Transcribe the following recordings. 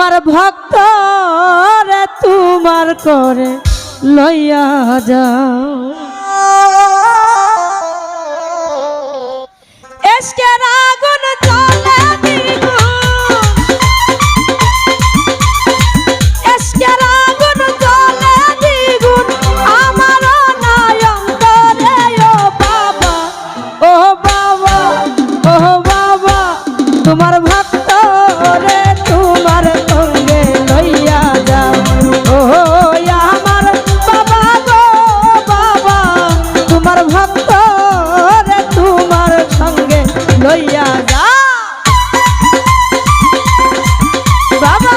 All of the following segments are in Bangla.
তোমার ভক্ত রে তোমার করে লইয়া যাও এসকের আগুন জ্বলে দ্বিগুণ এসকের আগুন জ্বলে দ্বিগুণ আমার নয়ন্তরে ও বাবা ও বাবা ও বাবা তোমার ভক্ত রে তোমার সঙ্গে লইয়া যাও ও আমার বাবা গো বাবা তোমার ভক্ত রে তোমার সঙ্গে লইয়া যাও বাবা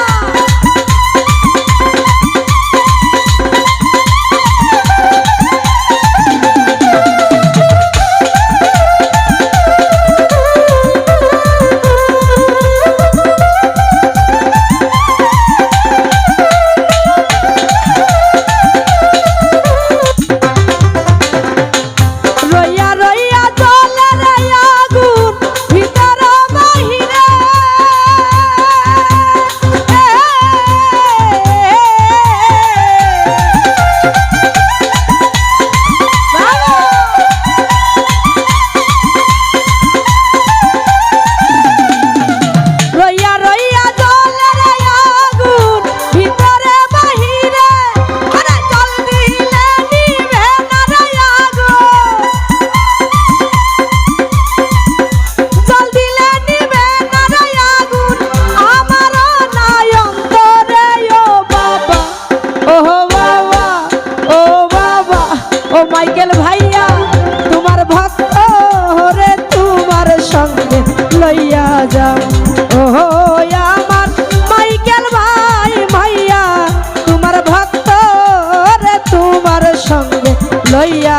মাইকেল ভাইয়া তোমার ভক্ত রে তোমার সঙ্গে লইয়া যাও ও আমার মাইকেল ভাই ভাইয়া তোমার ভক্ত রে তোমার সঙ্গে লইয়া